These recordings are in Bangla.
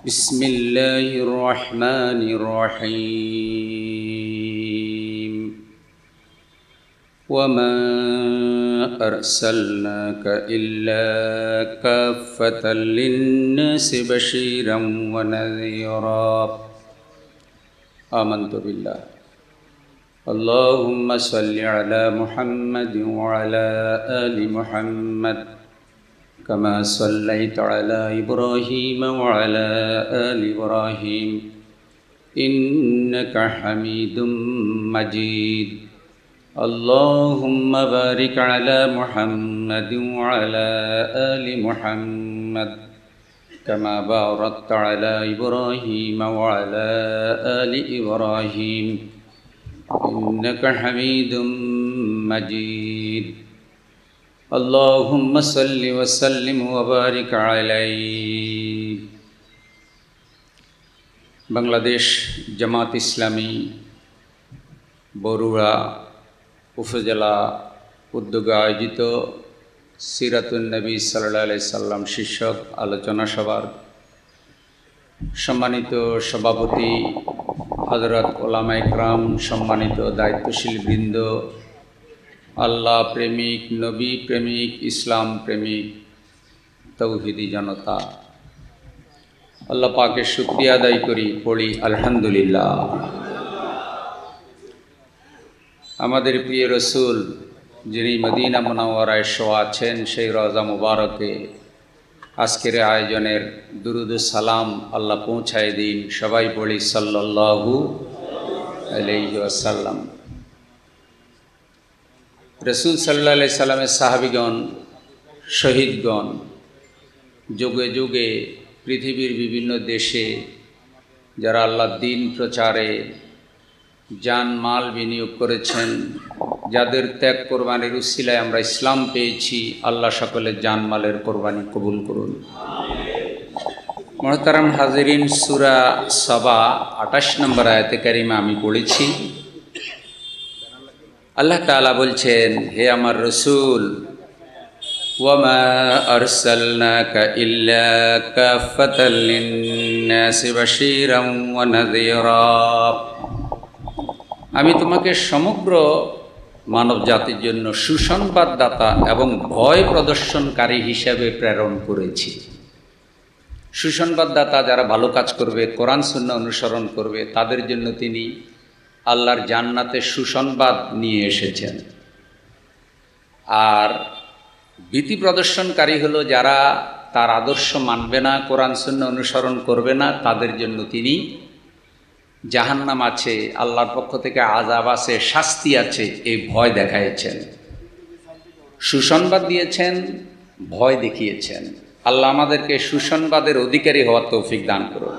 بسم الله الرحمن الرحيم وما أرسلناك إلا كافة للناس بشيرا ونذيرا آمنت بالله اللهم صل على محمد وعلى آل محمد كما صليت على إبراهيم وعلى آل إبراهيم إنك حميد مجيد اللهم بارك على محمد وعلى آل محمد كما باركت على إبراهيم وعلى آل إبراهيم إنك حميد مجيد اللهم صل وسلم وبارك عليه বাংলাদেশ জামাত ইসলামী বরুড়া উপজেলা উদ্যোগে আয়োজিত সিরাতুন নবী সাল্লাল্লাহু আলাইহি সাল্লাম শীর্ষক আলোচনা সভার সম্মানিত সভাপতি হযরত উলামায়ে কেরাম, সম্মানিত দায়িত্বশীল বৃন্দ, আল্লাহ প্রেমিক, নবী প্রেমিক, ইসলাম প্রেমিক তৌহিদি জনতা, আল্লাহ পাকের শুকরিয়া আদায় করি, পড়ি আলহামদুলিল্লাহ। আমাদের প্রিয় রসুল যিনি মদিনা মুনাওয়ারায় শোয়া আছেন, সেই রওজা মুবারকে আজকের আয়োজনের দুরুদ ও সালাম আল্লাহ পৌঁছায় দিন। সবাই পড়ি সাল্লাল্লাহু আলাইহি ওয়াসাল্লাম। রসুল সাল্লাল্লাহু আলাইহি সাল্লামের সাহাবীগণ, শহীদগণ যুগে যুগে পৃথিবীর বিভিন্ন দেশে যারা আল্লাহর দ্বীন প্রচারে জান মাল বিনিয়োগ করেছেন, যাদের ত্যাগ কোরবানির উসিলায় আমরা ইসলাম পেয়েছি, আল্লাহ সকলের জান মালের কোরবানি কবুল করুন। মুহতারাম হাজিরিন, সূরা সাবা 28 নম্বর আয়াতে কারিমা আমি পড়েছি। আল্লাহ তাআলা বলছেন, হে আমার রসুল, ওয়ামা আরসালনাকা ইল্লা কাফাতাল লিন্নাসি বাশীরাম ওয়া নাযীরা, আমি তোমাকে সমগ্র মানব জাতির জন্য সুসংবাদদাতা এবং ভয় প্রদর্শনকারী হিসেবে প্রেরণ করেছি। সুসংবাদদাতা যারা ভালো কাজ করবে, কোরআন সুন্নাহ অনুসরণ করবে, তাদের জন্য তিনি আল্লাহর জান্নাতের সুসংবাদ নিয়ে এসেছেন। আর ভীতি প্রদর্শনকারী হলো যারা তার আদর্শ মানবে না, কোরআন সুন্নাহ অনুসরণ করবে না, তাদের জন্য তিনি জাহান্নাম আছে, আল্লাহর পক্ষ থেকে আযাব আছে, শাস্তি আছে, এই ভয় দেখাইছেন। সুসংবাদ দিয়েছেন, ভয় দেখিয়েছেন। আল্লাহ আমাদেরকে সুসংবাদের অধিকারী হওয়ার তৌফিক দান করুন।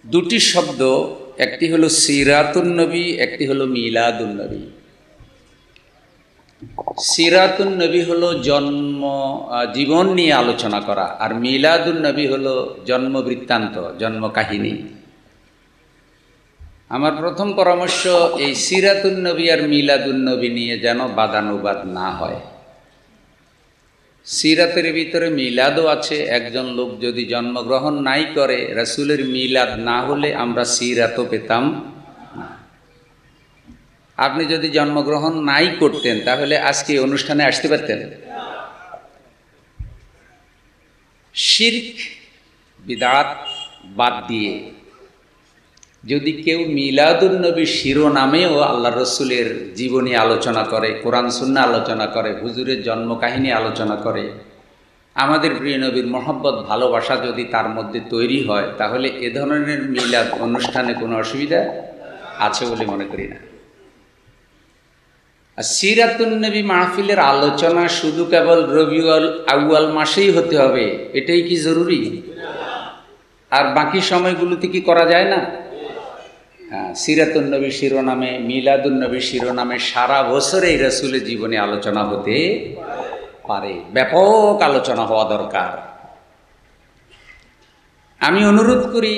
দুটি শব্দ, একটি হলো সিরাতুন নবী, একটি হলো মিলাদুন নবী। সিরাতুন নবী হলো জীবন নিয়ে আলোচনা করা, আর মিলাদুন নবী হলো জন্ম বৃত্তান্ত, জন্ম কাহিনী। আমার প্রথম পরামর্শ, এই সিরাতুন নবী আর মিলাদুন নবী নিয়ে যেন বাদানুবাদ না হয়। সিরাতের ভিতরে মিলাদও আছে। একজন লোক যদি জন্মগ্রহণ নাই করে, রাসূলের মিলাদ না হলে আমরা সিরাতও পেতাম না। আপনি যদি জন্মগ্রহণ নাই করতেন, তাহলে আজকে অনুষ্ঠানে আসতে পারতেন? শিরক বিদআত বাদ দিয়ে যদি কেউ মিলাদুন নবী শিরোনামেও আল্লাহ রসুলের জীবনী আলোচনা করে, কোরআন সুন্নাহ আলোচনা করে, হুজুরের জন্ম কাহিনী আলোচনা করে, আমাদের প্রিয় নবীর মহব্বত ভালোবাসা যদি তার মধ্যে তৈরি হয়, তাহলে এ ধরনের মিলাদ অনুষ্ঠানে কোনো অসুবিধা আছে বলে মনে করি না। আর সিরাতুন নবী মাহফিলের আলোচনা শুধু কেবল রবিউল আউয়াল মাসেই হতে হবে, এটাই কি জরুরি? আর বাকি সময়গুলোতে কি করা যায় না? হ্যাঁ, সিরাতুন নবী শিরোনামে, মিলাদুন নবী শিরোনামে সারা বছরে এই রাসূলের জীবনে আলোচনা হতে পারে, ব্যাপক আলোচনা হওয়া দরকার। আমি অনুরোধ করি,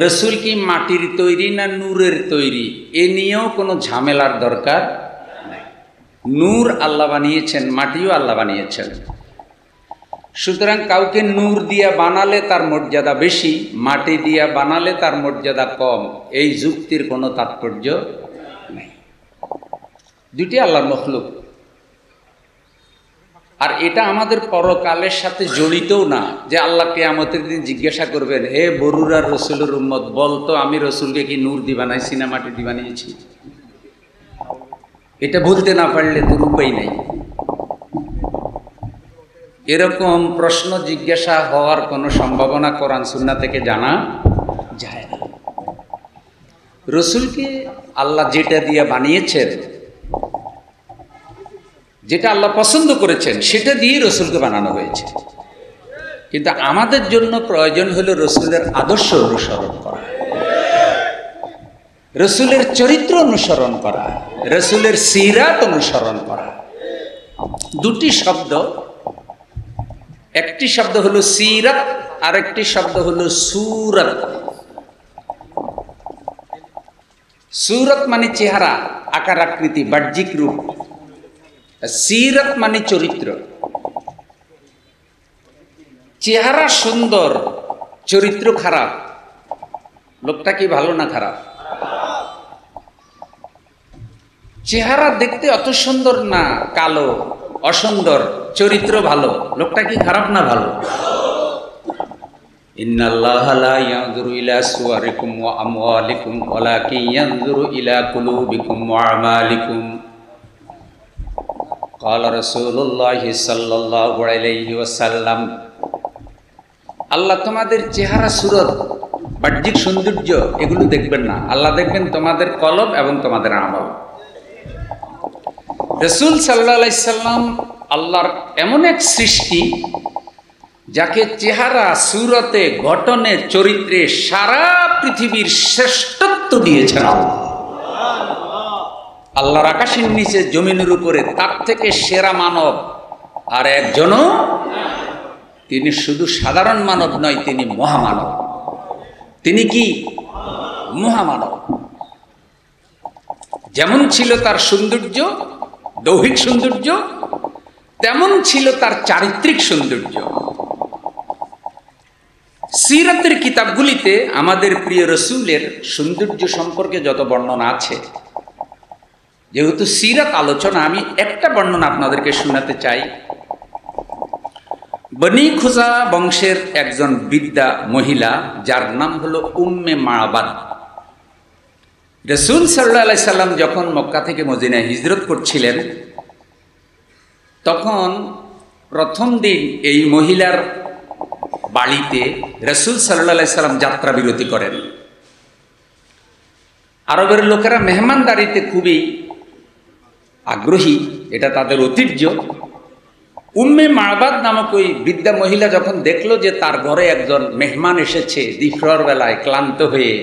রসুল কি মাটির তৈরি না নূরের তৈরি, এ নিয়েও কোনো ঝামেলার দরকার নাই। নূর আল্লাহ বানিয়েছেন, মাটিও আল্লাহ বানিয়েছেন। সুতরাং কাউকে নূর দিয়া বানালে তার মর্যাদা বেশি, মাটি দিয়া বানালে তার মর্যাদা কম, এই যুক্তির কোনো তাৎপর্য নেই। দুটি আল্লাহর মখলুক। আর এটা আমাদের পরকালের সাথে জড়িতও না যে আল্লাহ কিয়ামতের দিন জিজ্ঞাসা করবেন, হে বরুরার রসুলের উম্মত, বলতো আমি রসুলকে কি নূর দিয়ে বানাইছি না মাটি দিয়ে বানিয়েছি? এটা বলতে না পারলে তোর উপায় নেই। এরকম প্রশ্ন জিজ্ঞাসা হওয়ার কোনো সম্ভাবনা কোরআন সুন্নাহ থেকে জানা যায় না। রসুলকে আল্লাহ যেটা দিয়ে বানিয়েছেন, যেটা আল্লাহ পছন্দ করেছেন, সেটা দিয়ে রসুলকে বানানো হয়েছে। কিন্তু আমাদের জন্য প্রয়োজন হলো রসুলের আদর্শ অনুসরণ করা, রসুলের চরিত্র অনুসরণ করা, রসুলের সিরাত অনুসরণ করা। দুটি শব্দ, একটি শব্দ হলো সিরাত, আর একটি শব্দ হলো সুরত। সুরত মানে চেহারা, আকার আকৃতি, বাহ্যিক রূপ। সিরাত মানে চরিত্র। চেহারা সুন্দর, চরিত্র খারাপ, লোকটা কি ভালো না খারাপ? চেহারা দেখতে অত সুন্দর না, কালো, অসুন্দর, চরিত্র ভালো, লোকটা কি খারাপ না ভালো? ইন্নাল্লাহা লা ইয়ানজুরু ইলা সুওয়ারিকুম ওয়া আমওয়ালিকুম ওয়ালাকিন ইয়ানজুরু ইলা কুলুবিকুম ওয়া আমালিকুম। ক্বালা রাসূলুল্লাহি সাল্লাল্লাহু আলাইহি ওয়াসাল্লাম, আল্লাহ তোমাদের চেহারা, সুরত, বাহ্যিক সৌন্দর্য এগুলো দেখবেন না, আল্লাহ দেখবেন তোমাদের কলব এবং তোমাদের আমল। রাসূল সাল্লাল্লাহু আলাইহি সাল্লাম আল্লাহর এমন এক সৃষ্টি যাকে চেহারা, সুরতে, গঠনে, চরিত্রে সারা পৃথিবীর শ্রেষ্ঠত্ব দিয়েছেন আল্লাহর আকাশের নিচে জমিনের উপরে তার থেকে সেরা মানব আর একজনও। তিনি শুধু সাধারণ মানব নয়, তিনি মহামানব। তিনি কি? মহামানব। যেমন ছিল তার সৌন্দর্য, দৈহিক সৌন্দর্য, তেমন ছিল তার চারিত্রিক সৌন্দর্য। সিরাতের কিতাবগুলিতে আমাদের প্রিয় রসুলের সৌন্দর্য সম্পর্কে যত বর্ণনা আছে, যেহেতু সিরাত আলোচনা, আমি একটা বর্ণনা আপনাদেরকে শোনাতে চাই। বনি খুজা বংশের একজন বৃদ্ধা মহিলা, যার নাম হলো উম্মে মা'বাদ। রাসূল সাল্লাল্লাহু আলাইহি সাল্লাম যখন মক্কা থেকে মদিনায় হিজরত করছিলেন, তখন প্রথম দিন এই মহিলার বাড়িতে রাসূল সাল্লাল্লাহু আলাইহি সাল্লাম যাত্রা বিরতি করেন। আরবের লোকেরা মেহমানদারিতে খুবই আগ্রহী, এটা তাদের ঐতিহ্য। উম্মে মা'বাদ নামক ওই বৃদ্ধা মহিলা যখন দেখলো যে তার ঘরে একজন মেহমান এসেছে দ্বিপ্রহর বেলায় ক্লান্ত হয়ে,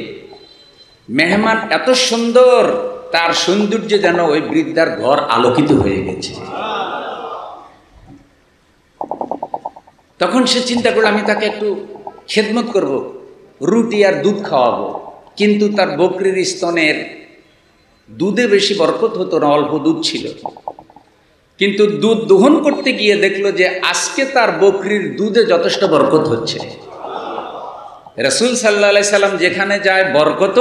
মেহমান এত সুন্দর, তার সৌন্দর্য যেন ওই বৃদ্ধার ঘর আলোকিত হয়ে গেছে। তখন সে চিন্তা করলো, আমি তাকে একটু খেদমত করব, রুটি আর দুধ খাওয়াবো। কিন্তু তার বকরির স্তনের দুধে বেশি বরকত হতো না, অল্প দুধ ছিল। কিন্তু দুধ দোহন করতে গিয়ে দেখলো যে আজকে তার বকরির দুধে যথেষ্ট বরকত হচ্ছে। রাসূল সাল্লাল্লাহু আলাইহি সাল্লাম যেখানে যায় বরকত,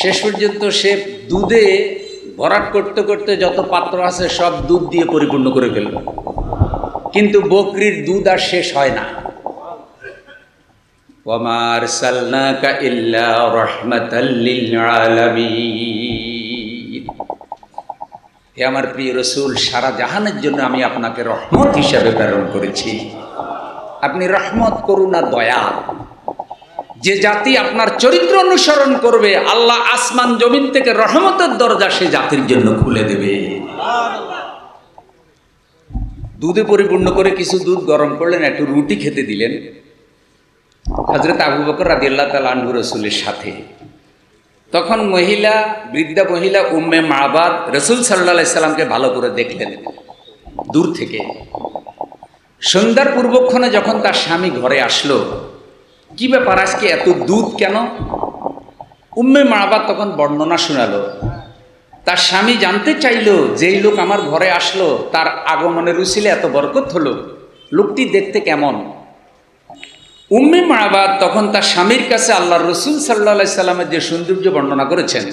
শেষ পর্যন্ত সে দুধে ভরাট করতে করতে যত পাত্র আছে সব দুধ দিয়ে পরিপূর্ণ করে ফেলল, কিন্তু বকরির দুধ আর শেষ হয় না। ওয়া মা আরসালনাকা ইল্লা রাহমাতাল লিল আলামিন। হে আমার প্রিয় রসুল, সারা জাহানের জন্য আমি আপনাকে রহমত হিসাবে প্রেরণ করেছি। আপনি রহমত, করুণা, দয়া। যে জাতি আপনার চরিত্র অনুসরণ করবে, আল্লাহ আসমান জমিন থেকে রহমতের দরজা সে জাতির জন্য খুলে দেবে। দুধে পরিপূর্ণ করে কিছু দুধ গরম করলেন, একটু রুটি খেতে দিলেন হযরত আবু বকর রাদিয়াল্লাহু তাআলা আনহু রাসূলের সাথে। তখন বৃদ্ধা মহিলা উম্মে মা'বাদ রাসূল সাল্লাল্লাহু আলাইহি সাল্লামকে ভালো করে দেখলেন দূর থেকে। সন্ধ্যার পূর্বক্ষণে যখন তার স্বামী ঘরে আসলো, কি ব্যাপার, আজকে এত দুধ কেন? উম্মে মা'বাদ তখন বর্ণনা শোনালো তার স্বামী জানতে চাইল যেই লোক আমার ঘরে আসলো তার আগমনের উসিলে এত বরকত হলো, লোকটি দেখতে কেমন। উম্মে মাবাদ তখন তার স্বামীর কাছে আল্লাহর রসুল সাল্লাল্লাহু আলাইহি সাল্লামের যে সৌন্দর্য বর্ণনা করেছেন,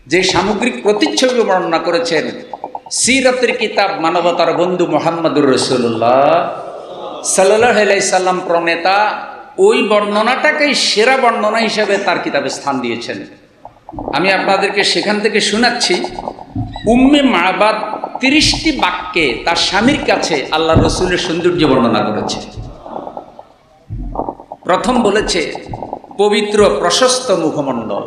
যে সামগ্রিক প্রতিচ্ছবি বর্ণনা করেছেন, সিরাতের কিতাব মানবতার বন্ধু মুহাম্মদুর রাসূলুল্লাহ সাল্লাল্লাহু আলাইহি সাল্লাম প্রণেতা ওই বর্ণনাটাকেই সেরা বর্ণনা হিসেবে তার কিতাবে স্থান দিয়েছেন। আমি আপনাদেরকে সেখান থেকে শোনাচ্ছি। উম্মে মাবাদ 30টি বাক্যে তার স্বামীর কাছে আল্লাহ রসুলের সৌন্দর্য বর্ণনা করেছে। প্রথম বলেছে, পবিত্র প্রশস্ত মুখমণ্ডল।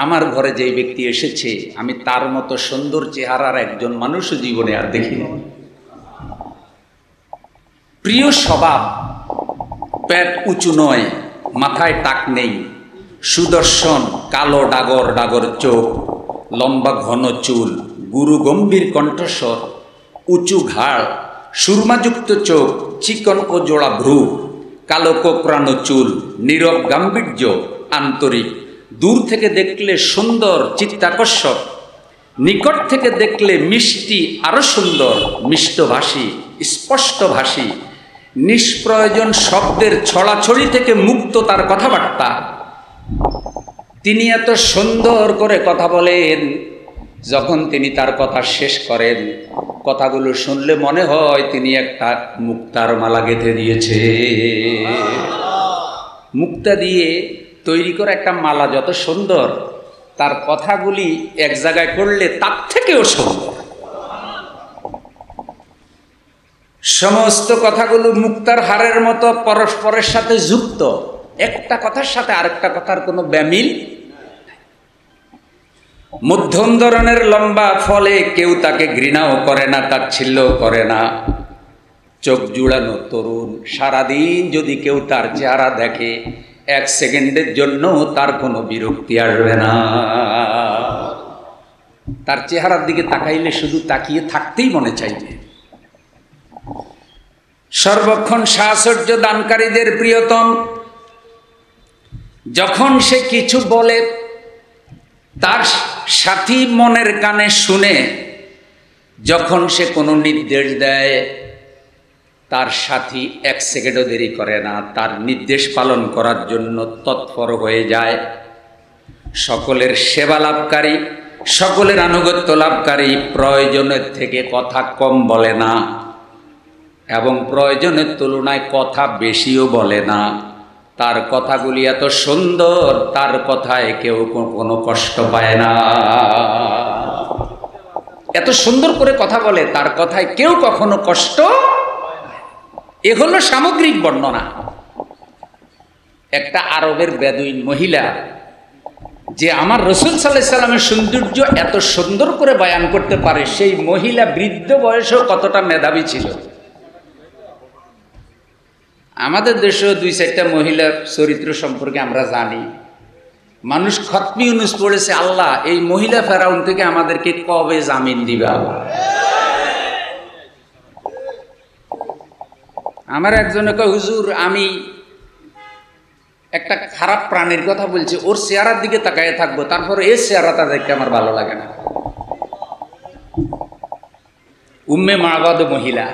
আমার ঘরে যেই ব্যক্তি এসেছে আমি তার মতো সুন্দর চেহারার একজন মানুষ জীবনে আর দেখিনি। প্রিয় স্বভাব, পেট উঁচু নয়, মাথায় টাক নেই, সুদর্শন, কালো ডাগর ডাগর চোখ, লম্বা ঘন চুল, গুরু গম্ভীর কণ্ঠস্বর, উঁচু ঘাড়, সুরমাযুক্ত চোখ, চিকন ও জোড়া ভ্রু, কালো কোকড়ানো চুল, নীরব গাম্ভীর্য, আন্তরিক, দূর থেকে দেখলে সুন্দর চিত্তাকর্ষক, নিকট থেকে দেখলে মিষ্টি আরো সুন্দর, মিষ্টভাষী, স্পষ্টভাষী, নিষ্প্রয়োজন শব্দের ছড়াছড়ি থেকে মুক্ত তার কথাবার্তা। তিনি এত সুন্দর করে কথা বলেন, যখন তিনি তার কথা শেষ করেন কথাগুলো শুনলে মনে হয় তিনি একটা মুক্তার মালা গেঁথে দিয়েছে। মুক্তা দিয়ে তৈরি করা একটা মালা যত সুন্দর, তার কথাগুলি এক জায়গায় করলে তার থেকেও সুন্দর। সমস্ত কথাগুলো মুক্তার হারের মতো পরস্পরের সাথে যুক্ত, একটা কথার সাথে আরেকটা কথার কোনো ব্যামিল। মধ্যম ধরনের লম্বা, ফলে কেউ তাকে ঘৃণাও করে না, তাচ্ছিল্যও করে না। চোখ জুড়ানো তরুণ, সারাদিন যদি কেউ তার চেহারা দেখে 1 সেকেন্ডের জন্য তার কোনো বিরক্তি আসবে না। তার চেহারার দিকে তাকাইলে শুধু তাকিয়ে থাকতেই মনে চাইবে। সর্বক্ষণ সাহচর্য দানকারীদের প্রিয়তম। যখন সে কিছু বলে তার সাথী মনের কানে শুনে, যখন সে কোনো নির্দেশ দেয় তার সাথী 1 সেকেন্ডও দেরি করে না, তার নির্দেশ পালন করার জন্য তৎপর হয়ে যায়। সকলের সেবা লাভকারী, সকলের আনুগত্য লাভকারী, প্রয়োজনের থেকে কথা কম বলে না এবং প্রয়োজনের তুলনায় কথা বেশিও বলে না। তার কথাগুলি এত সুন্দর, তার কথায় কেউ কোনো কষ্ট পায় না। এত সুন্দর করে কথা বলে, তার কথায় কেউ কখনো কষ্ট। এ হলো সামগ্রিক বর্ণনা। একটা আরবের বেদুইন মহিলা, যে আমার রসুল সাল্লাল্লাহু আলাইহি সাল্লামের সৌন্দর্য এত সুন্দর করে বয়ান করতে পারে, সেই মহিলা বৃদ্ধ বয়সেও কতটা মেধাবী ছিল। আমাদের দেশেও 2-4টা মহিলার চরিত্র সম্পর্কে আমরা জানি। মানুষ খতমি ইউনুস পড়েছে, আল্লাহ এই মহিলা ফেরাউন থেকে আমাদেরকে কবে জামিন দিবা। আমার একজনে কয়, হুজুর আমি একটা খারাপ প্রাণীর কথা বলছি, ওর চেহারার দিকে তাকায় থাকবো, তারপর এর চেহারাটা দেখতে আমার ভালো লাগে না। উম্মে মাবাদ মহিলা,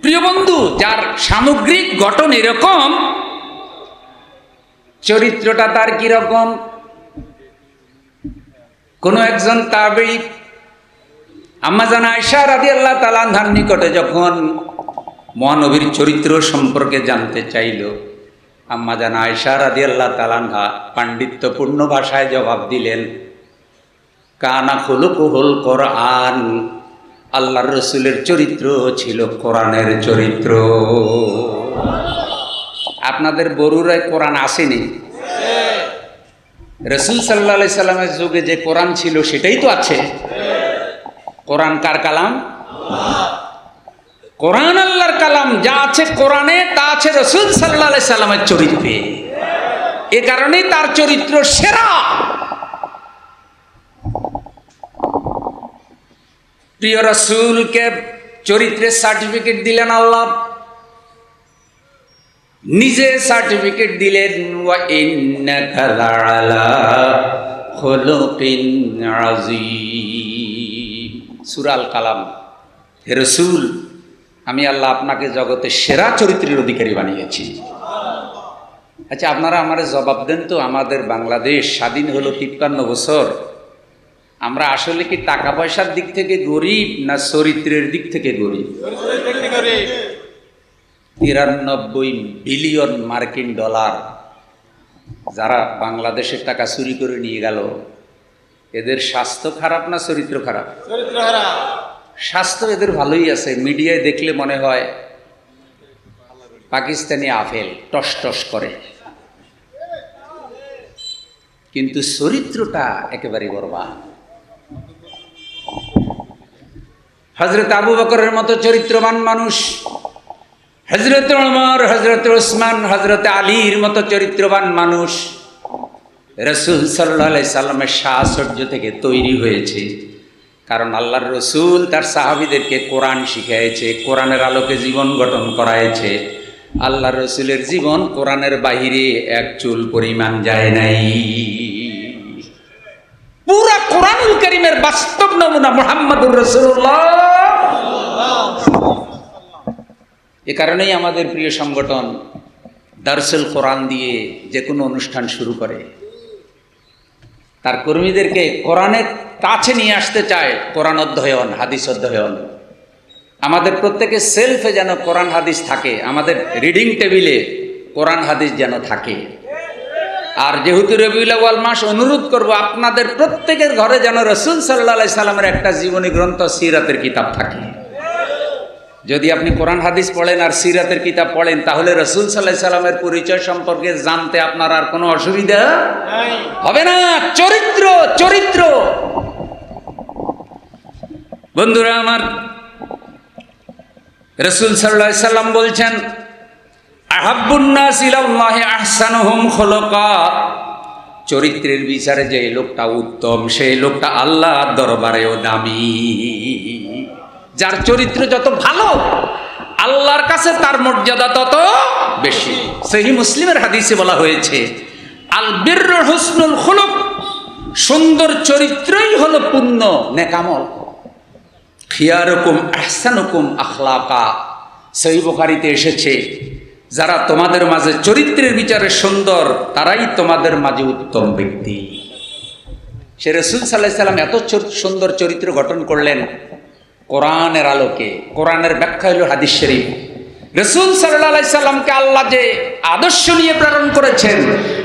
প্রিয় বন্ধু, যার সামগ্রিক গঠন এরকম, চরিত্রটা তার কিরকম। কোন একজন তাবেঈ আম্মা জান আয়েশা রাদিয়াল্লাহু তাআলা আনহার নিকটে যখন মহানবীর চরিত্র সম্পর্কে জানতে চাইল, আম্মা জান আয়েশা রাদিয়াল্লাহু তাআলা আনহা পাণ্ডিত্যপূর্ণ ভাষায় জবাব দিলেন, কানা খুলুকুহুল কোরআন, আল্লাহর রসুলের চরিত্র ছিল কোরআনের চরিত্র। আপনাদের বরুরায় কোরআন আসেনি? রসুল সাল্লাল্লাহু আলাইহি সাল্লামের যুগে যে কোরআন ছিল সেটাই তো আছে। কোরআন কার কালাম? কোরআন আল্লাহর কালাম। যা আছে কোরআনে তা আছে রসুল সাল্লাল্লাহু আলাইহি সাল্লামের চরিত্রে। এ কারণেই তার চরিত্র সেরা। প্রিয় রসুলকে চরিত্রের সার্টিফিকেট দিলেন আল্লাহ। নিজে সার্টিফিকেট দিলেন, ওয়া ইন্নাকা লাআলা খুলুকিন আযীম। সূরা আল কালাম। হে রাসূল, আমি আল্লাহ আপনাকে জগতের সেরা চরিত্রের অধিকারী বানিয়েছি। আচ্ছা, আপনারা আমার জবাব দেন তো, আমাদের বাংলাদেশ স্বাধীন হলো 53 বছর, আমরা আসলে কি টাকা পয়সার দিক থেকে গরিব না চরিত্রের দিক থেকে গরিব? 93 বিলিয়ন মার্কিন ডলার যারা বাংলাদেশের টাকা চুরি করে নিয়ে গেল, এদের স্বাস্থ্য খারাপ না চরিত্র খারাপ? স্বাস্থ্য এদের ভালোই আছে, মিডিয়ায় দেখলে মনে হয় পাকিস্তানি আপেল টস টস করে, কিন্তু চরিত্রটা একেবারে বরবাদ। হযরত আবু বকরের মতো চরিত্রবান মানুষ, হযরত ওমর, হযরত ওসমান, হযরত আলীর মতো চরিত্রবান মানুষ রাসূল সাল্লাল্লাহু আলাইহি সাল্লামের সাহচর্য থেকে তৈরি হয়েছে। কারণ আল্লাহর রাসূল তার সাহাবীদেরকে কোরআন শিখিয়েছে, কোরআনের আলোকে জীবন গঠন করাইছে। আল্লাহর রাসূলের জীবন কোরআনের বাহিরে এক চুল পরিমাণ যায় নাই। পুরা কোরআনুল কারীমের বাস্তব নমুনা মুহাম্মদুর রাসূলুল্লাহ। এ কারণেই আমাদের প্রিয় সংগঠন দারসুল কোরআন দিয়ে যে কোনো অনুষ্ঠান শুরু করে, তার কর্মীদেরকে কোরআনের কাছে নিয়ে আসতে চায়। কোরআন অধ্যয়ন, হাদিস অধ্যয়ন, আমাদের প্রত্যেকের সেলফে যেন কোরআন হাদিস থাকে, আমাদের রিডিং টেবিলে কোরআন হাদিস যেন থাকে। আর যেহেতু রবিউল আউয়াল মাস, অনুরোধ করব আপনাদের প্রত্যেকের ঘরে যেন রাসূল সাল্লাল্লাহু আলাইহি সাল্লামের একটা জীবনী গ্রন্থ সিরাতের কিতাব থাকে। যদি আপনি কোরআন হাদিস পড়েন আর সিরাতের কিতাব পড়েন, তাহলে রাসূল সাল্লাল্লাহু আলাইহি সাল্লামের পরিচয় সম্পর্কে জানতে আপনার আর কোনো অসুবিধা হবে না। চরিত্র চরিত্র বন্ধুরা আমার, রাসূল সাল্লাল্লাহু আলাইহি সাল্লাম বলছেন, আহাব্বুন নাস ইলাল্লাহি আহসানুহুম খুলুকা। চরিত্রের বিচারে যে লোকটা উত্তম, সেই লোকটা আল্লাহর দরবারেও দামি। যার চরিত্র যত ভালো, আল্লাহর কাছে তার মর্যাদা তত বেশি। সহিহ মুসলিমের হাদিসে বলা হয়েছে, আল বিররু হুসনুল খুলুক, সুন্দর চরিত্রই হলো পুণ্য, নেকামল। খিয়ারুকুম আহসানুকুম আখলাকা। সহিহ বুখারীতে এসেছে, যারা তোমাদের মাঝে চরিত্রের বিচারে সুন্দর, তারাই তোমাদের মাঝে উত্তম ব্যক্তি। সে রাসূল সাল্লাল্লাহু আলাইহি সাল্লাম এত সুন্দর চরিত্র গঠন করলেন কোরআনের আলোকে। কোরআনের ব্যাখ্যা হলো হাদিস শরীফ। রাসূল সাল্লাল্লাহু আলাইহি সাল্লামকে আল্লাহ যে আদর্শ নিয়ে প্রেরণ করেছেন,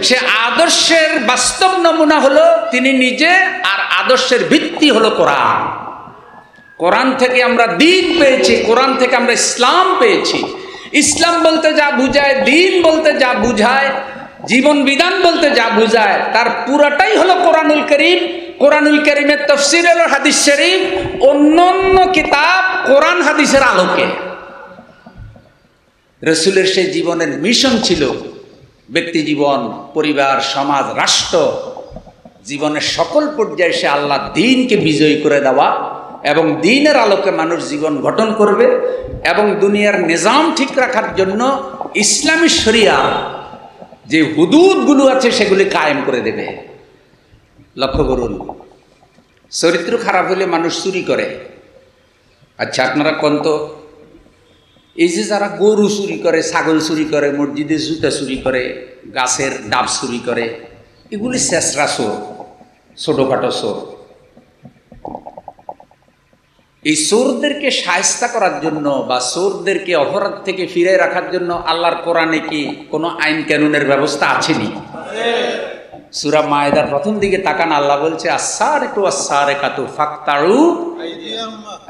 সে আদর্শের বাস্তব নমুনা হলো তিনি নিজে, আর আদর্শের ভিত্তি হলো কোরআন। কোরআন থেকে আমরা দ্বীন পেয়েছি, কোরআন থেকে আমরা ইসলাম পেয়েছি। ইসলাম বলতে যা বুঝায়, দ্বীন বলতে যা বুঝায়, জীবন বিধান বলতে যা বুঝায়, তার পুরাটাই হলো কোরআনুল কারীম। কোরআনুল কারীমের তাফসীর হলো হাদিস শরীফ, অন্যান্য কিতাব কোরআন হাদিসের আলোকে। রাসূলের সেই জীবনের মিশন ছিল ব্যক্তি জীবন, পরিবার, সমাজ, রাষ্ট্র, জীবনের সকল পর্যায়ে সে আল্লাহ দ্বীনকে বিজয়ী করে দেওয়া, এবং দ্বীনের আলোকে মানুষ জীবন গঠন করবে, এবং দুনিয়ার নিজাম ঠিক রাখার জন্য ইসলামী শরিয়া যে হুদুদগুলো আছে সেগুলি কায়েম করে দেবে। লক্ষ্য করুন, চরিত্র খারাপ হলে মানুষ চুরি করে। আচ্ছা আপনারা কোন তো, এই যে যারা গরু চুরি করে, ছাগল চুরি করে, মসজিদে জুতা চুরি করে, গাছের ডাব চুরি করে, এগুলি শেষরা চোর, ছোটোখাটো চোর। এই চোরদেরকে শায়েস্তা করার জন্য বা চোরদেরকে অপরাধ থেকে ফিরে রাখার জন্য আল্লাহর কোরআনে কি কোনো আইন কানুনের ব্যবস্থা আছেনি? সূরা মায়েদার প্রথম দিকে তাকান, আল্লাহ বলছে, আস-সারিকু ওয়াস-সারিকাতু ফাকতাউ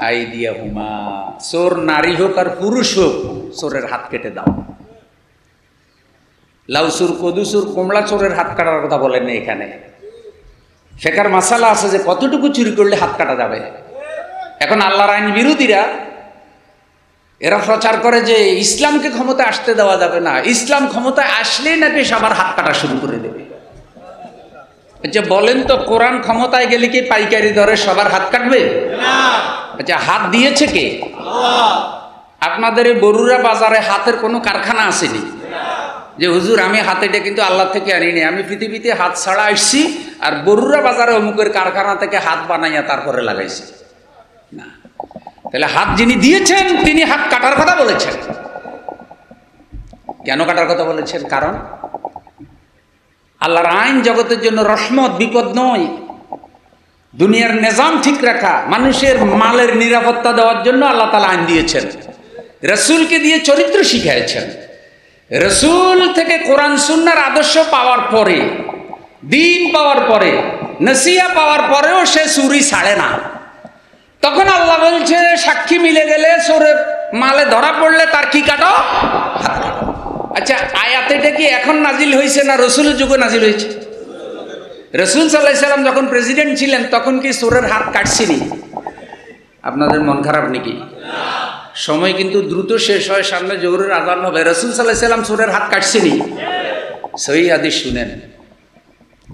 আইদিয়াহুমা। চোর নারী হোক আর পুরুষ হোক, চোরের হাত কেটে দাও। লাউ চোর, কদু চোর, কমলা চোরের হাত কাটার কথা বলেন না এখানে। ফেকার মাসালা আছে যে কতটুকু চুরি করলে হাত কাটা যাবে। এখন আল্লাহর আইন বিরোধীরা এরা প্রচার করে যে ইসলামকে ক্ষমতায় আসতে দেওয়া যাবে না, ইসলাম ক্ষমতায় আসলেই নাকি সবার হাত কাটা শুরু করে দেবে। আচ্ছা বলেন তো, কোরআন ক্ষমতায় গেলে কি পাইকারি দরে সবার হাত কাটবে? আচ্ছা হাত দিয়েছে কে? আপনাদের এই বরুড়া বাজারে হাতের কোনো কারখানা আসেনি, যে হুজুর আমি হাতেটা কিন্তু আল্লাহ থেকে আনিনি, আমি পৃথিবীতে হাত ছাড়া আসছি আর বরুড়া বাজারে অমুকের কারখানা থেকে হাত বানাইয়া তারপরে লাগাইছি। না, তাহলে হাত যিনি দিয়েছেন তিনি হাত কাটার কথা বলেছেন। কেন কাটার কথা বলেছেন? কারণ আল্লাহর আইন জগতের জন্য রহমত, বিপদ নয়। দুনিয়ার নিজাম ঠিক রাখা, মানুষের মালের নিরাপত্তা দেওয়ার জন্য আল্লাহ তাআলা আইন দিয়েছেন। রসুলকে দিয়ে চরিত্র শিখিয়েছেন। রসুল থেকে কোরআন সুন্নাহর আদর্শ পাওয়ার পরে, দিন পাওয়ার পরে, নসিহা পাওয়ার পরেও সে চুরি ছাড়ে না। তখন আল্লাহ বলছে সাক্ষী মিলে গেলে চোরের মালে ধরা পড়লে তার কি কাটো? হাত কাটো। আচ্ছা, আয়াত এটা কি এখন নাজিল হয়েছে না রসুলের যুগে নাজিল হয়েছে? রসুল সাল্লাল্লাহু আলাইহি সাল্লাম যখন প্রেসিডেন্ট ছিলেন তখন কি চোরের হাত কাটছিনি? আপনাদের মন খারাপ নাকি? সময় কিন্তু দ্রুত শেষ হয়, সামনে জোহরের আযান হবে। রসুল সাল্লাল্লাহু আলাইহি সাল্লাম চোরের হাত কাটছিনি? সহিহ হাদিস শুনেন।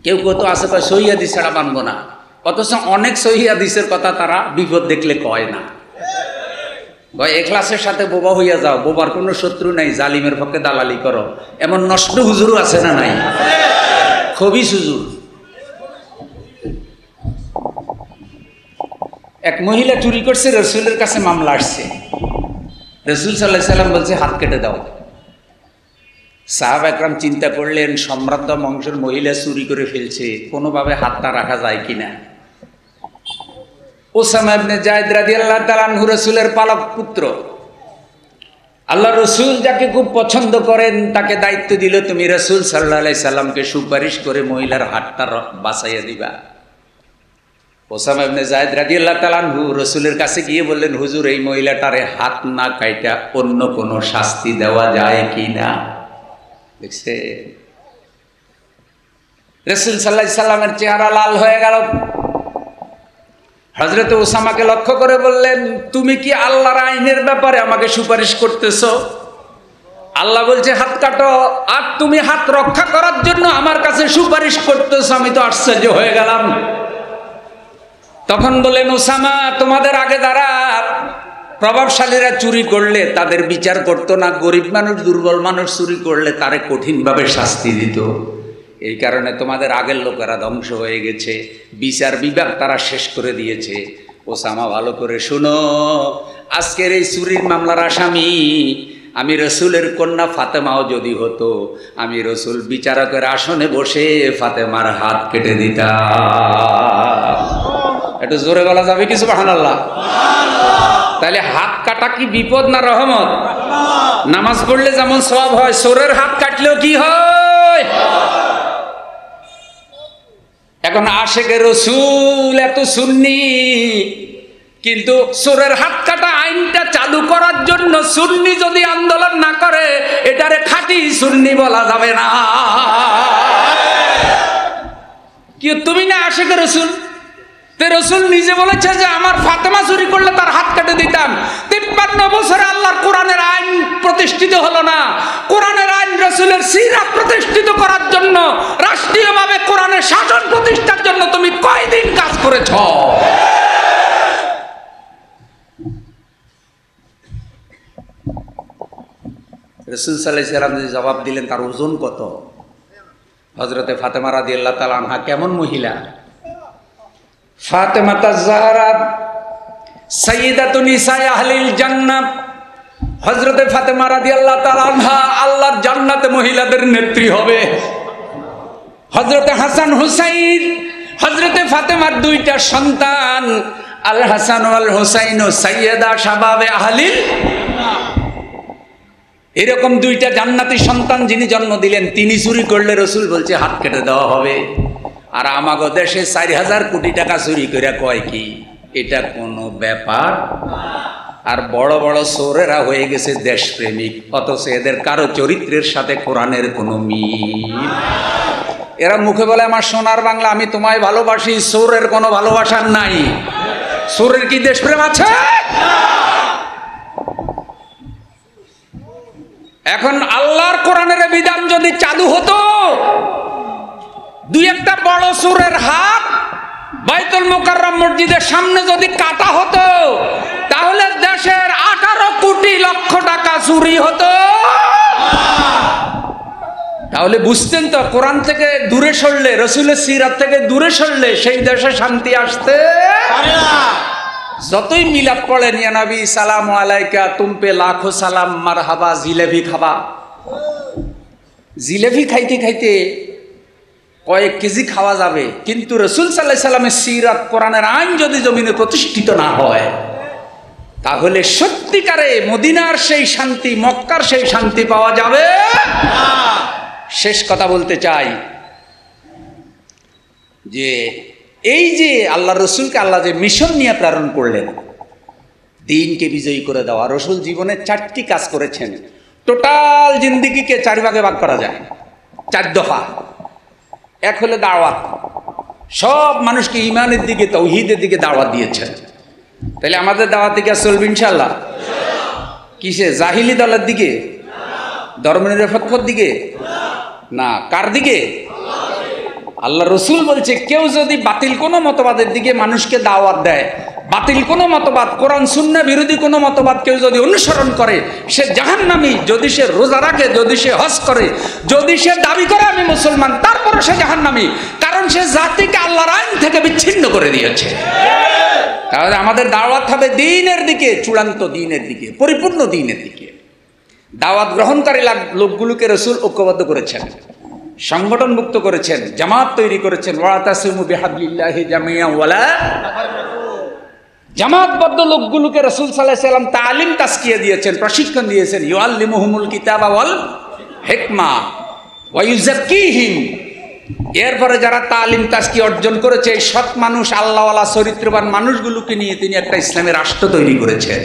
কেউ কত আছে কয় সহিহ হাদিস ছাড়া মানবো না, অথচ অনেক সহিহ হাদিসের কথা তারা বিপদ দেখলে কয় না। কয় এখলাসের সাথে বোবা হইয়া যাও, বোবার কোনো শত্রু নাই, জালিমের পক্ষে দালালি করো। এমন নষ্ট হুজুরও আছে না নাই? খবিস হুজুর। এক মহিলা চুরি করছে, রসুলের কাছে মামলা আসছে। রসুল সাল্লাল্লাহু আলাইহি সাল্লাম বলছে হাত কেটে দাও। সাহাবা একরাম চিন্তা করলেন সম্ভ্রান্ত বংশের মহিলা চুরি করে ফেলছে, কোনোভাবে হাতটা রাখা যায় কিনা। ওসামা ইবনে যায়েদ রাদিয়াল্লাহু তাআলা আনহু রাসূলের পালক পুত্র। আল্লাহ রসুল যাকে খুব পছন্দ করেন তাকে দায়িত্ব দিল, তুমি রসুল সাল্লাল্লাহু আলাইহি সাল্লামকে সুপারিশ করে মহিলার হাতটা বাঁচাইয়া দিবা। ওসামা ইবনে যায়েদ রাদিয়াল্লাহু তাআলা আনহু রসুলের কাছে গিয়ে বললেন, হুজুর এই মহিলাটারে হাত না কাইটা অন্য কোনো শাস্তি দেওয়া যায় কিনা। দেখছে রসুল সাল্লাল্লাহু আলাইহি সাল্লামের চেহারা লাল হয়ে গেল। হযরত ওসামাকে লক্ষ্য করে বললেন, তুমি কি আল্লাহর আইনের ব্যাপারে আমাকে সুপারিশ করতেছো? আল্লাহ বলছে হাত কাটো, আর তুমি হাত রক্ষা করার জন্য আমার কাছে সুপারিশ করতেছো। আমি তো আশ্চর্য হয়ে গেলাম। তখন বললেন, ওসামা তোমাদের আগে যারা প্রভাবশালীরা চুরি করলে তাদের বিচার করতো না, গরিব মানুষ দুর্বল মানুষ চুরি করলে তারে কঠিনভাবে শাস্তি দিত। এই কারণে তোমাদের আগের লোকেরা ধ্বংস হয়ে গেছে, বিচার বিভাগ তারা শেষ করে দিয়েছে। ওসামা ভালো করে শুনো, আজকের এই চুরির মামলার আসামি আমি রসুলের কন্যা ফাতেমাও যদি হতো, আমি রসুল বিচারকের আসনে বসে ফাতেমার হাত কেটে দিতাম। একটু জোরে বলা যাবে কি সুবহানাল্লাহ? তাহলে হাত কাটা কি বিপদ না রহমত? নামাজ পড়লে যেমন সওয়াব হয়, চোরের হাত কাটলেও কি হয়? এখন আশেকে রসুল এত সুন্নি, কিন্তু চোরের হাত কাটা আইনটা চালু করার জন্য সুন্নি যদি আন্দোলন না করে এটারে খাঁটি সুন্নি বলা যাবে না। কি তুমি না আশেকে রসুল? রসুল নিজে বলেছে যে আমার ফাতেমা চুরি করলে তার হাত কেটে দিতাম। 53 বছরে আল্লাহর কোরআনের আইন প্রতিষ্ঠিত হলো না। কোরআনের আইন রসুলের সিরাত প্রতিষ্ঠিত করার জন্য, রাষ্ট্রীয়ভাবে কোরআনের শাসন প্রতিষ্ঠার জন্য তুমি কয়দিন কাজ করেছ? রসুল সাল্লাল্লাহু আলাইহি সাল্লাম যে জবাব দিলেন তার ওজন কত। হযরতে ফাতেমা রাদিয়াল্লাহু তাআলা আনহা কেমন মহিলা? ফাতেমা তাজ-জাহরা সাইয়্যিদাতুন নিসাই আহলিল জান্নাহ। হযরতে ফাতেমা রাদিয়াল্লাহু তাআলা আনহা আল্লাহর জান্নাতে মহিলাদের নেত্রী হবে। হযরতে হাসান হুসাইন, হযরতে ফাতেমার দুইটা সন্তান আল হাসান ওয়াল হুসাইন সাইয়্যিদা শাবাবে আহলিল জান্নাহ। এরকম দুইটা জান্নাতি সন্তান যিনি জন্ম দিলেন তিনি চুরি করলে রসুল বলছে হাত কেটে দেওয়া হবে। আর আমাগো দেশে 4000 কোটি টাকা চুরি করে কয় কি এটা কোনো ব্যাপার? আর বড় বড় চোরেরা হয়ে গেছে দেশপ্রেমিক, অথচ এদের কারো চরিত্রের সাথে কোরআনের কোনো মিল। এরা মুখে বলে আমার সোনার বাংলা, আমি তোমায় ভালোবাসি, চোরের কোনো ভালোবাসার নাই। চোরের কি দেশপ্রেম আছে? এখন আল্লাহর কোরআনের বিধান যদি চালু হতো, দুই একটা বড় চোরের হাত বাইতুল মুকাররম মসজিদের সামনে যদি কাটা হতো, তাহলে দেশের 18 কোটি লক্ষ টাকা চুরি হতো। তাহলে বুঝতেন তো, কোরআন থেকে দূরে সরলে, রসুলের সিরাত থেকে দূরে সরলে সেই দেশে শান্তি আসতে পারে না। যতই মিলাদ পড়েন, ইয়া নবী সালাম আলাইকা, তুমপে লাখো সালাম, মারহাবা, জিলেবি খাবা। জিলেবি খাইতে খাইতে কয়েক কেজি খাওয়া যাবে, কিন্তু রসুল সাল্লাল্লাহু আলাইহি সাল্লামের সিরাত, কোরআনের আইন যদি জমিনে প্রতিষ্ঠিত না হয়, তাহলে সত্যিকারে মদিনার সেই শান্তি, মক্কার সেই শান্তি পাওয়া যাবে না। শেষ কথা বলতে চাই যে এই যে আল্লাহ রসুলকে আল্লাহ যে মিশন নিয়ে প্রেরণ করলেন, দিনকে বিজয়ী করে দেওয়া, রসুল জীবনে 4টি কাজ করেছেন। টোটাল জিন্দিগিকে 4 ভাগে ভাগ করা যায়, 4 দফা। এক হলো দাওয়াত, সব মানুষকে ইমানের দিকে, তাওহীদের দিকে দাওয়াত দিয়েছেন। তাহলে আমাদের দাওয়াত দিকে চলবে ইনশাআল্লাহ। কিসে? জাহিলি দলের দিকে, ধর্মনিরপেক্ষর দিকে না, কার দিকে? আল্লাহ রসুল বলছে, কেউ যদি বাতিল কোনো মতবাদের দিকে মানুষকে দাওয়াত দেয়, বাতিল কোনো মতবাদ, কোরআন সুন্নাহ বিরোধী কোনো মতবাদ কেউ যদি অনুসরণ করে, সে জাহান্নামী। যদি সে রোজা রাখে, যদি সে হজ করে, যদি সে দাবি করে আমি মুসলমান, তারপরে সে জাহান্নামী, কারণ সে জাতিকে আল্লাহর আইন থেকে বিচ্ছিন্ন করে দিয়েছে। তাহলে আমাদের দাওয়াত হবে দ্বীনের দিকে, চূড়ান্ত দ্বীনের দিকে, পরিপূর্ণ দ্বীনের দিকে। দাওয়াত গ্রহণকারী লোকগুলোকে রসুল ঐক্যবদ্ধ করেছেন, সংগঠনমুক্ত করেছেন, জামাত তৈরি করেছেন। ওয়াতাসিমু বিহাবলিল্লাহি জামিআন ওয়ালা, জামাতবদ্ধ লোকগুলোকে রসুল সাল্লাল্লাহু আলাইহি ওয়াসাল্লাম তালিম তাসকিয়া দিয়েছেন, প্রশিক্ষণ দিয়েছেন। ইউআল্লিমুহুমুল কিতাবা ওয়াল হিকমা ওয়া ইউযাক্কিহিম। এরপরে যারা তালিম তাসকিয়া অর্জন করেছে, এই সৎ মানুষ, আল্লাহওয়ালা, চরিত্রবান মানুষগুলোকে নিয়ে তিনি একটা ইসলামী রাষ্ট্র তৈরি করেছেন।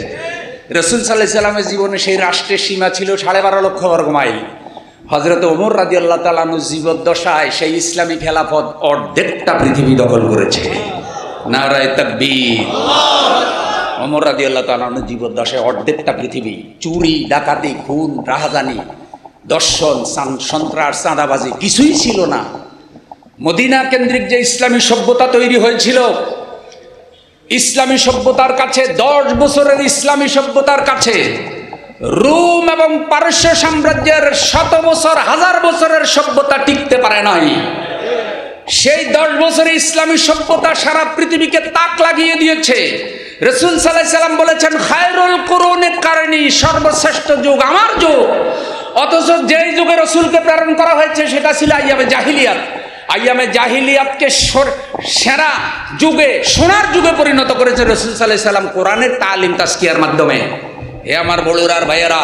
রসুল সাল্লাল্লাহু আলাইহি ওয়াসাল্লামের জীবনে সেই রাষ্ট্রের সীমা ছিল 12.5 লক্ষ বর্গ মাইল। হযরত ওমর রাদিয়াল্লাহু তাআলা আনহু জীবদ্দশায় সেই ইসলামী খেলাফত অর্ধেকটা পৃথিবী দখল করেছে। নারায়ে তাকবীর। ওমর রাদিয়াল্লাহু তাআলা আনহু জীবদ্দশায় অর্ধেকটা পৃথিবী, চুরি, ডাকাতি, খুন, রাহাজানি, দর্শন, সন্ত্রাস, চাঁদাবাজি কিছুই ছিল না। মদিনা কেন্দ্রিক যে ইসলামী সভ্যতা তৈরি হয়েছিল, ইসলামী সভ্যতার কাছে, 10 বছরের ইসলামী সভ্যতার কাছে রোম এবং পারস্য সাম্রাজ্যের 100 বছর, 1000 বছরের সভ্যতা টিকতে পারে নাই। সেই 10 বছরের ইসলামী সভ্যতা সারা পৃথিবীকে তাক লাগিয়ে দিয়েছে। রাসূল সাল্লাল্লাহু আলাইহি ওয়াসাল্লাম বলেছেন, খায়রুল কুরুনি কারনি, সর্বশ্রেষ্ঠ যুগ আমার যুগ। অথচ যেই যুগে রসুলকে প্রেরণ করা হয়েছে সেটা ছিল আইয়ামে জাহিলিয়াত। আইয়ামে জাহিলিয়াতকে সেরা যুগে, সোনার যুগে পরিণত করেছে রাসূল সাল্লাল্লাহু আলাইহি ওয়াসাল্লাম কোরআনের তালিম তাসকিয়ার মাধ্যমে। হে আমার বড়ুরা আর ভাইয়েরা,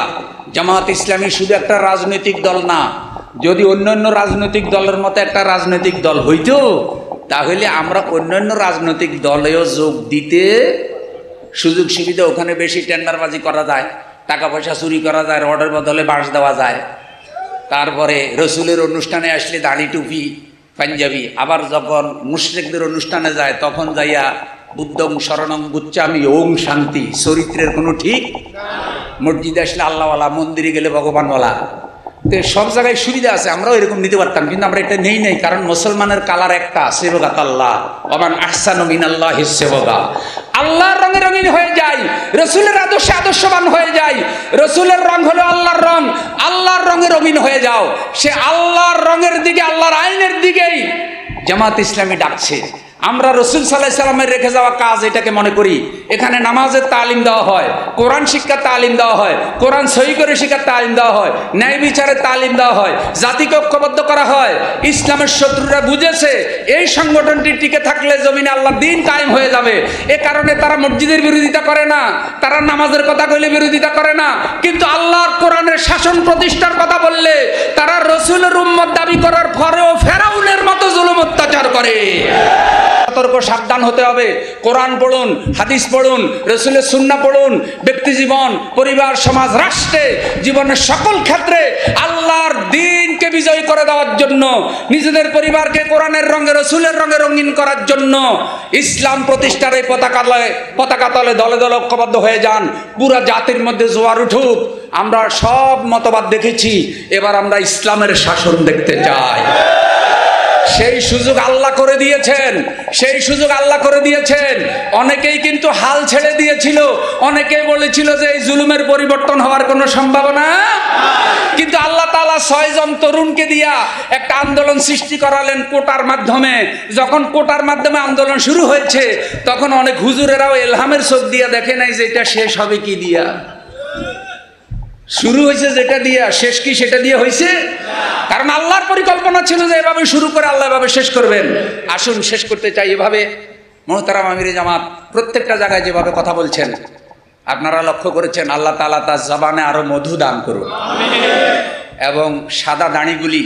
জামাত ইসলামী শুধু একটা রাজনৈতিক দল না। যদি অন্যান্য রাজনৈতিক দলের মতো একটা রাজনৈতিক দল হইতো, তাহলে আমরা অন্যান্য রাজনৈতিক দলেও যোগ দিতে, সুযোগ সুবিধা ওখানে বেশি, টেন্ডারবাজি করা যায়, টাকা পয়সা চুরি করা যায়, রডের বদলে বাঁশ দেওয়া যায়। তারপরে রসুলের অনুষ্ঠানে আসলে দাড়ি, টুপি, পাঞ্জাবি। আবার যখন মুশরিকদের অনুষ্ঠানে যায়, তখন যাইয়া বুদ্ধং শরণং গুচ্ছামি ওং শান্তি। চরিত্রের কোনো ঠিক। মসজিদে আসলে আল্লাহওয়ালা, মন্দিরে গেলে ভগবানওয়ালা। তো সব জায়গায় সুবিধা আছে, আমরাও এরকম নিতে পারতাম, কিন্তু আমরা এটা নেই। কারণ মুসলমানের কালার একটা, সেবগাত আল্লাহ, ওমান আহসানু মিনাল্লাহিস সেবগা। আল্লাহর রঙে রঙিন হয়ে যায়, রসুলের আদর্শে আদর্শবান হয়ে যায়। রসুলের রং হলো আল্লাহর রং, আল্লাহর রঙে রঙিন হয়ে যাও। সে আল্লাহর রঙের দিকে, আল্লাহর আইনের দিকেই জামাত ইসলামী ডাকছে। আমরা রসুল সাল্লাল্লাহু আলাইহি ওয়াসাল্লামের রেখে যাওয়া কাজ এটাকে মনে করি। এখানে নামাজের তালিম দেওয়া হয়, কোরআন শিক্ষার তালিম দেওয়া হয়, কোরআন সহি করে শিক্ষার তালিম দেওয়া হয়, ন্যায় বিচারের তালিম দেওয়া হয়, জাতিকে ঐক্যবদ্ধ করা হয়। ইসলামের শত্রুরা বুঝেছে এই সংগঠনটি টিকে থাকলে জমিনে আল্লাহর দ্বীন কায়েম হয়ে যাবে। এ কারণে তারা মসজিদের বিরোধিতা করে না, তারা নামাজের কথা কইলে বিরোধিতা করে না, কিন্তু আল্লাহর কোরআনের শাসন প্রতিষ্ঠার কথা বললে তারা রসুলের উম্মত দাবি করার পরেও ফেরাউনের মতো জুলুম অত্যাচার করে। সতর্ক, সাবধান হতে হবে। কোরআন পড়ুন, হাদিস পড়ুন, রসুলের সুন্নাহ পড়ুন। ব্যক্তি জীবন, পরিবার, সমাজ, রাষ্ট্রে, জীবনের সকল ক্ষেত্রে আল্লাহর দ্বীনকে বিজয় করে দেওয়ার জন্য, নিজেদের পরিবারকে কোরআনের রঙে, রসুলের রঙে রঙিন করার জন্য ইসলাম প্রতিষ্ঠার এই পতাকা তলে দলে দলে ঐক্যবদ্ধ হয়ে যান। পুরা জাতির মধ্যে জোয়ার উঠুক। আমরা সব মতবাদ দেখেছি, এবার আমরা ইসলামের শাসন দেখতে চাই। সেই সুযোগ আল্লাহ করে দিয়েছেন, সেই সুযোগ আল্লাহ করে দিয়েছেন। অনেকেই কিন্তু হাল ছেড়ে দিয়েছিল, অনেকেই বলেছিল যে এই জুলুমের পরিবর্তন হওয়ার কোনো সম্ভাবনা, কিন্তু আল্লাহ তাআলা 6 জন তরুণকে দিয়া একটা আন্দোলন সৃষ্টি করালেন কোটার মাধ্যমে। যখন কোটার মাধ্যমে আন্দোলন শুরু হয়েছে তখন অনেক হুজুরেরাও ইলহামের চোখ দিয়া দেখে নাই যে এটা শেষ হবে কি দিয়া। শুরু হয়েছে যেটা দিয়া, শেষ কি সেটা দিয়ে হয়েছে? কারণ আল্লাহর পরিকল্পনা ছিল যে এভাবে শুরু করে আল্লাহ এভাবে শেষ করবেন। আসুন শেষ করতে চাই এভাবে। মুহতারাম আমিরে জামাত প্রত্যেকটা জায়গায় যেভাবে কথা বলছেন আপনারা লক্ষ্য করেছেন, আল্লাহ তাআলা তার জবানে আরো মধু দান করুন এবং সাদা দাড়িগুলি,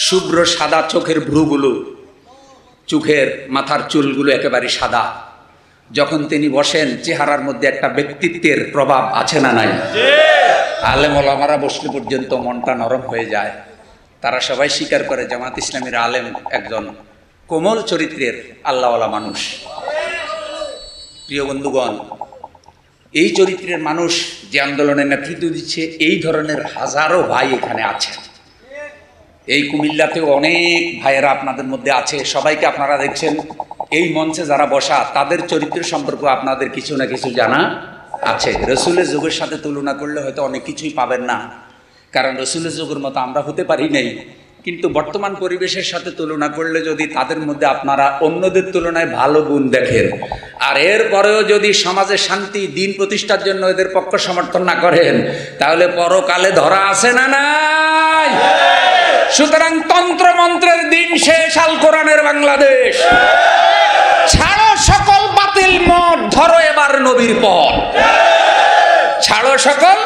শুভ্র সাদা চোখের ভ্রুগুলো, চোখের মাথার চুলগুলো একেবারে সাদা। যখন তিনি বসেন চেহারার মধ্যে একটা ব্যক্তিত্বের প্রভাব আছে না নাই? আলেম ওলামারা বসলে পর্যন্ত মনটা নরম হয়ে যায়। তারা সবাই স্বীকার করে জামাত ইসলামীর আলেম একজন কোমল চরিত্রের আল্লাহওয়ালা মানুষ। প্রিয় বন্ধুগণ, এই চরিত্রের মানুষ যে আন্দোলনের নেতৃত্ব দিচ্ছে, এই ধরনের হাজারো ভাই এখানে আছে। এই কুমিল্লাতেও অনেক ভাইয়েরা আপনাদের মধ্যে আছে। সবাইকে আপনারা দেখছেন এই মঞ্চে যারা বসা, তাদের চরিত্র সম্পর্কে আপনাদের কিছু না কিছু জানা আছে। রসুলের যুগের সাথে তুলনা করলে হয়তো অনেক কিছুই পাবেন না, কারণ রসুলের যুগের মতো আমরা হতে পারি নাই। কিন্তু বর্তমান পরিবেশের সাথে তুলনা করলে যদি তাদের মধ্যে আপনারা অন্যদের তুলনায় ভালো গুণ দেখেন, আর এরপরেও যদি সমাজে শান্তি দিন প্রতিষ্ঠার জন্য এদের পক্ষ সমর্থন না করেন, তাহলে পরকালে ধরা আছে না নাই? সুতরাং তন্ত্র মন্ত্রের দিন শেষ, আল কোরআনের বাংলাদেশ। ছাড়ো সকল বাতিল মত, ধরো এবার নবীর পথ। ছাড়ো সকল,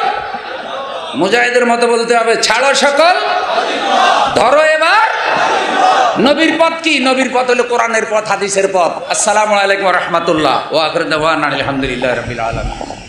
মুজাহিদের মতো বলতে হবে, ছাড়ো সকল, ধরো এবার নবীর পথ। কি নবীর পথ? হলো কোরআনের পথ, হাদিসের পথ। আসসালামু আলাইকুম ওয়া রাহমাতুল্লাহ ওয়া আখিরু দাওয়ানা আলহামদুলিল্লাহি রাব্বিল আলামিন।